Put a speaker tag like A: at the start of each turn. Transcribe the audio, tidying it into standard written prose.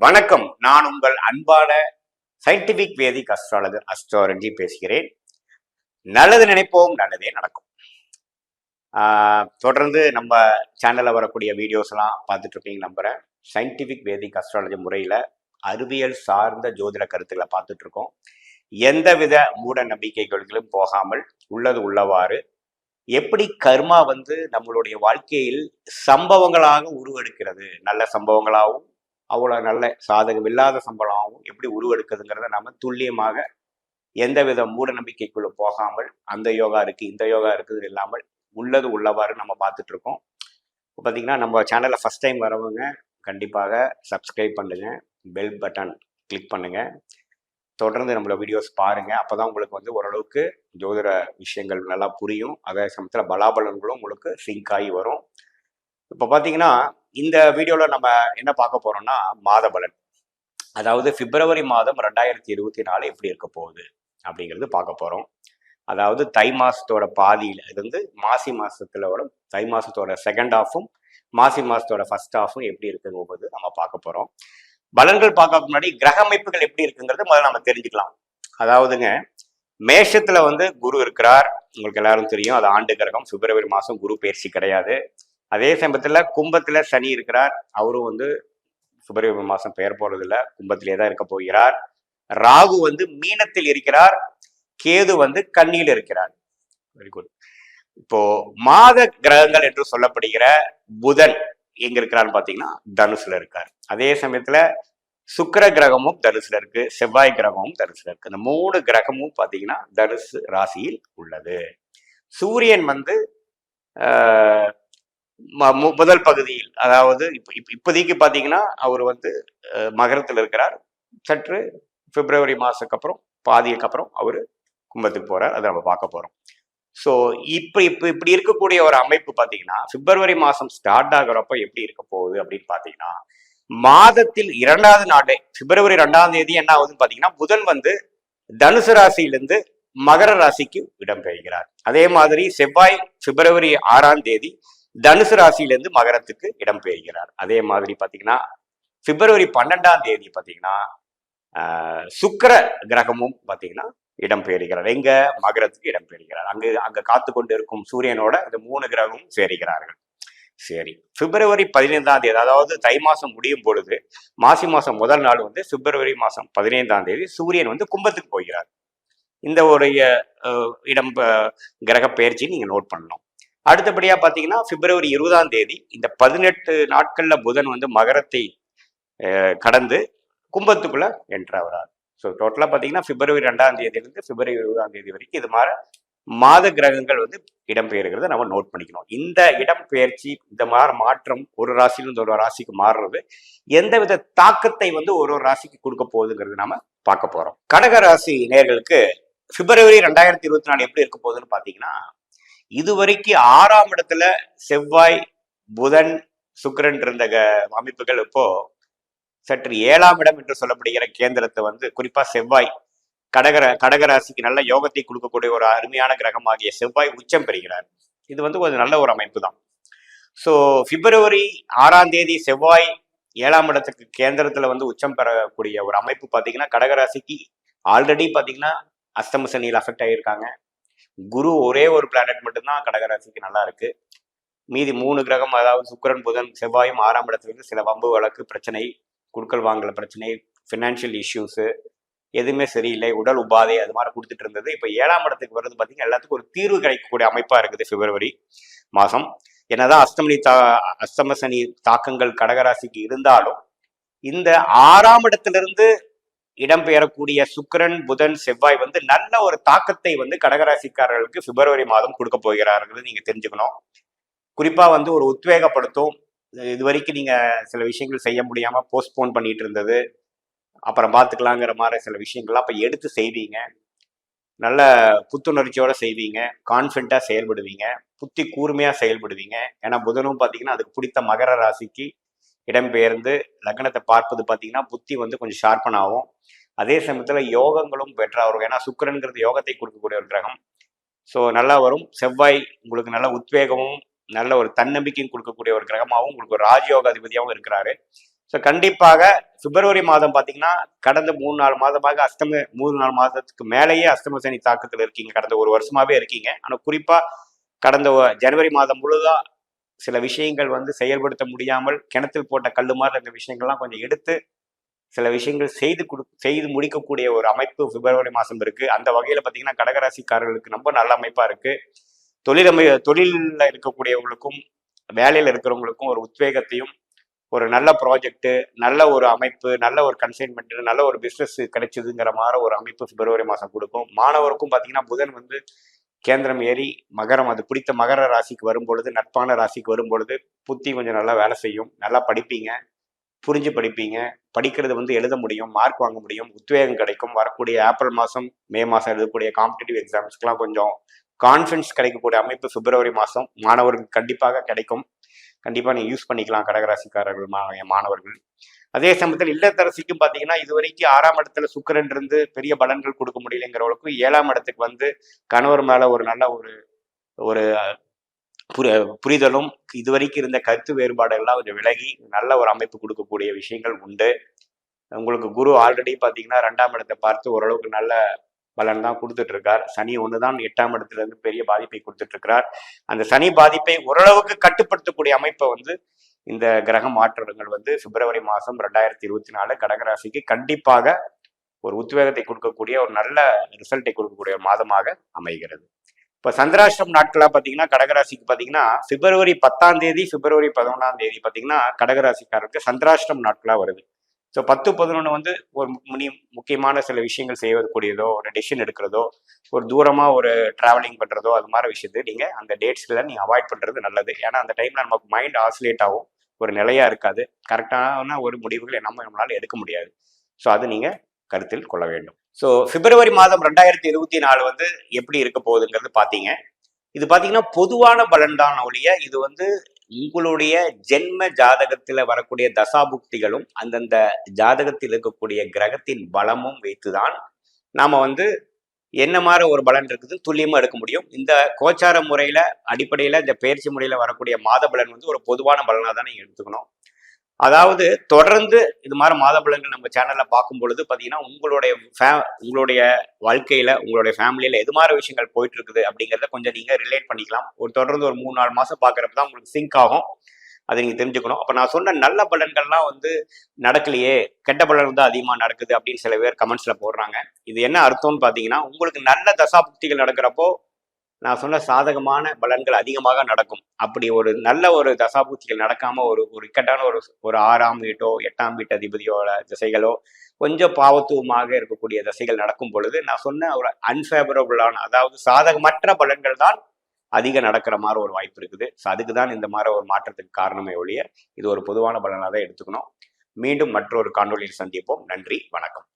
A: வணக்கம். நான் உங்கள் அன்பான சயின்டிபிக் வேதிக் அஸ்ட்ராலஜர் அஸ்ட்ராலஜி பேசுகிறேன். நல்லது நினைப்போம், நல்லதே நடக்கும். தொடர்ந்து நம்ம சேனல்ல வரக்கூடிய வீடியோஸ் எல்லாம் பார்த்துட்டு இருப்பீங்க நம்புறேன். சயின்டிபிக் வேதிக் அஸ்ட்ராலஜி முறையில அறிவியல் சார்ந்த ஜோதிட கருத்துக்களை பார்த்துட்டு இருக்கோம். எந்தவித மூட நம்பிக்கைகளும் போகாமல் உள்ளது உள்ளவாறு எப்படி கர்மா நம்மளுடைய வாழ்க்கையில் சம்பவங்களாக உருவெடுக்கிறது, நல்ல சம்பவங்களாகவும் அவ்வளோ நல்ல சாதகம் இல்லாத சம்பளமாகவும் எப்படி உருவெடுக்குதுங்கிறத நம்ம துல்லியமாக எந்தவித மூட நம்பிக்கைக்குள்ள போகாமல் அந்த யோகா இருக்கு இந்த யோகா இருக்குது இல்லாமல் உள்ளது உள்ளவாறு நம்ம பார்த்துட்டு இருக்கோம். இப்போ பார்த்தீங்கன்னா நம்ம சேனலில் ஃபர்ஸ்ட் டைம் வரவங்க கண்டிப்பாக சப்ஸ்கிரைப் பண்ணுங்க, பெல் பட்டன் கிளிக் பண்ணுங்க, தொடர்ந்து நம்மளோட வீடியோஸ் பாருங்க. அப்போதான் உங்களுக்கு ஓரளவுக்கு ஜோதிட விஷயங்கள் நல்லா புரியும். அதே சமயத்தில் பலாபலன்களும் உங்களுக்கு சிங்க் ஆகி வரும். இப்போ பார்த்தீங்கன்னா இந்த வீடியோவில் நம்ம என்ன பார்க்க போறோம்னா மாத பலன், அதாவது பிப்ரவரி மாதம் 2024 எப்படி இருக்க போகுது அப்படிங்கிறது பார்க்க போறோம். அதாவது தை மாசத்தோட பாதியில இருந்து மாசி மாசத்துல வரும். தை மாசத்தோட செகண்ட் ஹாஃபும் மாசி மாசத்தோட ஃபர்ஸ்ட் ஹாஃபும் எப்படி இருக்குங்கும்போது நம்ம பார்க்க போறோம். பலன்கள் பார்க்க முன்னாடி கிரக அமைப்புகள் எப்படி இருக்குங்கிறது முதல்ல நம்ம தெரிஞ்சுக்கலாம். அதாவதுங்க, மேஷத்துல குரு இருக்கிறார், உங்களுக்கு எல்லாரும் தெரியும். அது ஆண்டு கிரகம். பிப்ரவரி மாசம் குரு பயிற்சி கிடையாது. அதே சமயத்துல கும்பத்துல சனி இருக்கிறார். அவரும் பிப்ரவரி மாசம் பெயர் போறது இல்லை, கும்பத்திலே தான் இருக்க போகிறார். ராகு மீனத்தில் இருக்கிறார், கேது கன்னியில் இருக்கிறார். Very good. இப்போ மாத கிரகங்கள் என்று சொல்லப்படுகிற புதன் எங்க இருக்கிறான்னு பாத்தீங்கன்னா தனுசுல இருக்கார். அதே சமயத்துல சுக்கிர கிரகமும் தனுசுல இருக்கு, செவ்வாய் கிரகமும் தனுசுல இருக்கு. இந்த 3 கிரகமும் பாத்தீங்கன்னா தனுசு ராசியில் உள்ளது. சூரியன் முதல் பகுதியில், அதாவது இப்போதைக்கு பாத்தீங்கன்னா அவர் மகரத்தில் இருக்கிறார். சற்று பிப்ரவரி மாசத்துக்கு அப்புறம் பாதிக்கு அப்புறம் அவரு கும்பத்துக்கு போறார். அதை நம்ம பார்க்க போறோம். ஸோ இப்படி இருக்கக்கூடிய ஒரு அமைப்பு பாத்தீங்கன்னா பிப்ரவரி மாசம் ஸ்டார்ட் ஆகிறப்ப எப்படி இருக்க போகுது அப்படின்னு பாத்தீங்கன்னா, மாதத்தில் 2வது நாளே பிப்ரவரி 2ஆம் தேதி என்ன ஆகுதுன்னு பாத்தீங்கன்னா புதன் தனுசு ராசியிலிருந்து மகர ராசிக்கு இடம்பெறுகிறார். அதே மாதிரி செவ்வாய் பிப்ரவரி 6ஆம் தேதி தனுசு ராசியிலிருந்து மகரத்துக்கு இடம்பெறுகிறார். அதே மாதிரி பாத்தீங்கன்னா பிப்ரவரி 12ஆம் தேதி பாத்தீங்கன்னா சுக்கிர கிரகமும் பாத்தீங்கன்னா இடம்பெறுகிறார். எங்க மகரத்துக்கு இடம்பெறுகிறார். அங்க காத்து கொண்டு இருக்கும் சூரியனோட இந்த 3 கிரகமும் சேருகிறார்கள். சரி, பிப்ரவரி 15ஆம் தேதி, அதாவது தை மாசம் முடியும் பொழுது மாசி மாசம் முதல் நாள் பிப்ரவரி மாசம் 15ஆம் தேதி சூரியன் கும்பத்துக்கு போகிறார். இந்த ஒரு இடம் கிரக பயிற்சி நீங்க நோட் பண்ணணும். அடுத்தபடியா பாத்தீங்கன்னா பிப்ரவரி 20ஆம் தேதி இந்த 18 நாட்கள்ல புதன் மகரத்தை கடந்து கும்பத்துக்குள்ள என்ட்ராகிறார். ஸோ டோட்டலா பாத்தீங்கன்னா பிப்ரவரி 2ஆம் தேதியிலிருந்து பிப்ரவரி 20ஆம் தேதி வரைக்கும் இது மாதிரி மாத கிரகங்கள் இடம்பெயர்கிறத நம்ம நோட் பண்ணிக்கணும். இந்த இடம்பெயர்ச்சி, இந்த மாதிரி மாற்றம் ஒரு ராசியிலிருந்து ஒரு ராசிக்கு மாறுறது எந்தவித தாக்கத்தை ஒரு ராசிக்கு கொடுக்க போகுதுங்கிறது நாம பார்க்க போறோம். கடக ராசி நேயர்களுக்கு பிப்ரவரி 2024 எப்படி இருக்க போகுதுன்னு பாத்தீங்கன்னா, இதுவரைக்கும் 6ஆம் இடத்துல செவ்வாய், புதன், சுக்கிரன் இருந்த அமைப்புகள் இப்போ சற்று 7ஆம் இடம் என்று சொல்லப்படுகிற கேந்திரத்தை குறிப்பா செவ்வாய் கடகராசிக்கு நல்ல யோகத்தை கொடுக்கக்கூடிய ஒரு அருமையான கிரகமாகிய செவ்வாய் உச்சம் பெறுகிறார். இது கொஞ்சம் நல்ல ஒரு அமைப்பு தான். ஸோ பிப்ரவரி 6ஆம் தேதி செவ்வாய் 7ஆம் இடத்துக்கு கேந்திரத்துல உச்சம் பெறக்கூடிய ஒரு அமைப்பு பாத்தீங்கன்னா கடகராசிக்கு ஆல்ரெடி பாத்தீங்கன்னா அஸ்தம சனியில் அஃபெக்ட் ஆகியிருக்காங்க. குரு ஒரே ஒரு பிளானட் மட்டும்தான் கடகராசிக்கு நல்லா இருக்கு. மீதி 3 கிரகம், அதாவது சுக்கிரன், புதன், செவ்வாயும் 6ஆம் இடத்துல சில வம்பு வழக்கு பிரச்சனை, குடுக்கல் வாங்கல பிரச்சனை, ஃபினான்ஷியல் இஷ்யூஸ் எதுவுமே சரியில்லை, உடல் உபாதை அது மாதிரி கொடுத்துட்டு இருந்தது. இப்போ 7ஆம் இடத்துக்கு வர்றது பார்த்தீங்கன்னா எல்லாத்துக்கும் ஒரு தீர்வு கிடைக்கக்கூடிய அமைப்பா இருக்குது பிப்ரவரி மாசம். என்னதான் அஸ்தம சனி தாக்கங்கள் கடகராசிக்கு இருந்தாலும் இந்த 6ஆம் இடத்திலிருந்து இடம்பெயரக்கூடிய சுக்கிரன், புதன், செவ்வாய் நல்ல ஒரு தாக்கத்தை கடகராசிக்காரர்களுக்கு பிப்ரவரி மாதம் கொடுக்க போகிறார்கள். நீங்க தெரிஞ்சுக்கணும். குறிப்பா ஒரு உத்வேகப்படுத்தும். இது வரைக்கும் நீங்க சில விஷயங்கள் செய்ய முடியாம போஸ்ட்போன் பண்ணிட்டு இருந்தது, அப்புறம் பார்த்துக்கலாங்கிற மாதிரி சில விஷயங்கள்லாம் அப்ப எடுத்து செய்வீங்க. நல்ல புத்துணர்ச்சியோட செய்வீங்க, கான்ஃபிடண்டா செயல்படுவீங்க, புத்தி கூர்மையா செயல்படுவீங்க. ஏன்னா புதனும் பாத்தீங்கன்னா அதுக்கு பிடித்த மகர ராசிக்கு இடம்பெயர்ந்து லக்னத்தை பார்ப்பது பாத்தீங்கன்னா புத்தி கொஞ்சம் ஷார்பன் ஆகும். அதே சமயத்துல யோகங்களும் பெற்றா வரும். ஏன்னா சுக்கிரன்கிறது யோகத்தை கொடுக்கக்கூடிய ஒரு கிரகம். ஸோ நல்லா வரும். செவ்வாய் உங்களுக்கு நல்ல உத்வேகமும் நல்ல ஒரு தன்னம்பிக்கையும் கொடுக்கக்கூடிய ஒரு கிரகமாகவும் உங்களுக்கு ஒரு ராஜயோக அதிபதியாகவும் இருக்கிறாரு. ஸோ கண்டிப்பாக பிப்ரவரி மாதம் பார்த்தீங்கன்னா கடந்த 3-4 மாதமாக 3-4 மாதத்துக்கு மேலேயே அஷ்டம சனி தாக்கத்தில் இருக்கீங்க. கடந்த ஒரு வருஷமாவே இருக்கீங்க. ஆனால் குறிப்பாக கடந்த ஜனவரி மாதம் முழுதா சில விஷயங்கள் வந்து செயல்படுத்த முடியாமல் கிணத்தில் போட்ட கல்லு மாதிரி அந்த விஷயங்கள்லாம் கொஞ்சம் எடுத்து சில விஷயங்கள் செய்து முடிக்கக்கூடிய ஒரு அமைப்பு பிப்ரவரி மாதம் இருக்கு. அந்த வகையில் பார்த்தீங்கன்னா கடகராசிக்காரர்களுக்கு ரொம்ப நல்ல அமைப்பா இருக்கு. தொழிலில் இருக்கக்கூடியவங்களுக்கும் வேலையில் இருக்கிறவங்களுக்கும் ஒரு உத்வேகத்தையும் ஒரு நல்ல ப்ராஜெக்ட், நல்ல ஒரு அமைப்பு, நல்ல ஒரு கன்சைன்மெண்ட், நல்ல ஒரு பிஸ்னஸ் கிடைச்சதுங்கிற மாதிரி ஒரு அமைப்பு பிப்ரவரி மாதம் கொடுக்கும். மாணவருக்கும் பார்த்தீங்கன்னா புதன் வந்து கேந்திரம் ஏறி மகரம், அது பிடித்த மகர ராசிக்கு வரும் பொழுது, நட்பான ராசிக்கு வரும் பொழுது புத்தி கொஞ்சம் நல்லா வேலை செய்யும். நல்லா படிப்பீங்க, புரிஞ்சு படிப்பீங்க, படிக்கிறது வந்து எழுத முடியும், மார்க் வாங்க முடியும், உத்வேகம் கிடைக்கும். வரக்கூடிய ஏப்ரல் மாதம், மே மாதம் எழுதக்கூடிய காம்படிட்டிவ் எக்ஸாம்ஸ்க்குலாம் கொஞ்சம் கான்ஃபிடன்ஸ் கிடைக்கக்கூடிய அமைப்பு பிப்ரவரி மாதம் மாணவர்களுக்கு கண்டிப்பாக கிடைக்கும். கண்டிப்பாக நீங்கள் யூஸ் பண்ணிக்கலாம் கடகராசிக்காரர்கள் மாணவர்கள். அதே சமயத்தில் இல்லத்தரசிக்கும் பார்த்தீங்கன்னா இதுவரைக்கும் 6ஆம் இடத்துல சுக்கிரன் இருந்து பெரிய பலன்கள் கொடுக்க முடியலைங்கிறவங்களுக்கும் 7ஆம் இடத்துக்கு வந்து கணவர் மேல ஒரு நல்ல ஒரு புரிதலும் இதுவரைக்கும் இருந்த கருத்து வேறுபாடு எல்லாம் கொஞ்சம் விலகி நல்ல ஒரு அமைப்பு கொடுக்கக்கூடிய விஷயங்கள் உண்டு. உங்களுக்கு குரு ஆல்ரெடி பார்த்தீங்கன்னா 2ஆம் இடத்தை பார்த்து ஓரளவுக்கு நல்ல பலன் தான் கொடுத்துட்டு இருக்கார். சனி ஒண்ணுதான் 8ஆம் இடத்துல இருந்து பெரிய பாதிப்பை கொடுத்துட்டு இருக்கிறார். அந்த சனி பாதிப்பை ஓரளவுக்கு கட்டுப்படுத்தக்கூடிய அமைப்பை வந்து இந்த கிரக மாற்றங்கள் வந்து பிப்ரவரி மாதம் 2024 கடகராசிக்கு கண்டிப்பாக ஒரு உத்வேகத்தை கொடுக்கக்கூடிய ஒரு நல்ல ரிசல்ட்டை கொடுக்கக்கூடிய மாதமாக அமைகிறது. இப்போ சந்திராஷ்டிரம் நாட்களாக பார்த்தீங்கன்னா கடகராசிக்கு பார்த்தீங்கன்னா பிப்ரவரி 10ஆம் தேதி, பிப்ரவரி 11ஆம் தேதி பார்த்தீங்கன்னா கடகராசிக்காரருக்கு சந்திராஷ்டிரம் நாட்களாக வருது. ஸோ 10-11 வந்து ஒரு முக்கியமான சில விஷயங்கள் செய்யக்கூடியதோ, ஒரு டெசிஷன் எடுக்கிறதோ, ஒரு தூரமாக ஒரு டிராவலிங் பண்ணுறதோ, அது மாதிரி விஷயத்தை நீங்கள் அந்த டேட்ஸில் நீங்கள் அவாய்ட் பண்ணுறது நல்லது. ஏன்னா அந்த டைமில் நமக்கு மைண்ட் ஆசிலேட் ஆகும், ஒரு நிலையாக இருக்காது, கரெக்டான ஒரு முடிவுகளை நம்மளால் எடுக்க முடியாது. ஸோ அது நீங்கள் கருத்தில் கொள்ள வேண்டும். ஸோ பிப்ரவரி மாதம் 2024 வந்து எப்படி இருக்க போகுதுங்கிறது பார்த்தீங்க. இது பார்த்தீங்கன்னா பொதுவான பலன் தான் ஒழிய இது வந்து உங்களுடைய ஜென்ம ஜாதகத்துல வரக்கூடிய தசாபுக்திகளும் அந்தந்த ஜாதகத்தில் இருக்கக்கூடிய கிரகத்தின் பலமும் வைத்துதான் நாம வந்து என்ன மாதிரி ஒரு பலன் இருக்குது துல்லியமா எடுக்க முடியும். இந்த கோச்சார முறையில அடிப்படையில இந்த பயிற்சி முறையில வரக்கூடிய மாத பலன் வந்து ஒரு பொதுவான பலனா தான் நீங்க எடுத்துக்கணும். அதாவது தொடர்ந்து இது மாதிரி மாத பலன்கள் நம்ம சேனல்ல பார்க்கும் பொழுது பார்த்தீங்கன்னா உங்களுடைய வாழ்க்கையில உங்களுடைய ஃபேமிலியில எது மாதிரி விஷயங்கள் போயிட்டு இருக்குது அப்படிங்கிறத கொஞ்சம் நீங்க ரிலேட் பண்ணிக்கலாம். தொடர்ந்து ஒரு 3-4 மாசம் பார்க்கறப்ப தான் உங்களுக்கு சிங்க் ஆகும். அதை நீங்க தெரிஞ்சுக்கணும். அப்ப நான் சொன்ன நல்ல பலன்கள்லாம் வந்து நடக்கலையே, கெட்ட பலன் தான் அதிகமா நடக்குது அப்படின்னு சில பேர் கமெண்ட்ஸ்ல போடுறாங்க. இது என்ன அர்த்தம்னு பாத்தீங்கன்னா உங்களுக்கு நல்ல தசாபுக்திகள் நடக்கிறப்போ நான் சொன்ன சாதகமான பலன்கள் அதிகமாக நடக்கும். அப்படி ஒரு நல்ல ஒரு தசாபூச்சிகள் நடக்காம ஒரு இக்கட்டான ஒரு 6ஆம் வீட்டோ 8ஆம் வீட்டு அதிபதியோட திசைகளோ கொஞ்சம் பாவத்துவமாக இருக்கக்கூடிய திசைகள் நடக்கும் பொழுது நான் சொன்ன ஒரு அன்ஃபேவரபுளான, அதாவது சாதகமற்ற பலன்கள் தான் அதிகம் நடக்கிற மாதிரி ஒரு வாய்ப்பு இருக்குது. ஸோ அதுக்கு தான் இந்த மாதிரி ஒரு மாற்றத்துக்கு காரணமே ஒழிய இது ஒரு பொதுவான பலனாக தான் எடுத்துக்கணும். மீண்டும் மற்றொரு காணொலியில் சந்திப்போம். நன்றி, வணக்கம்.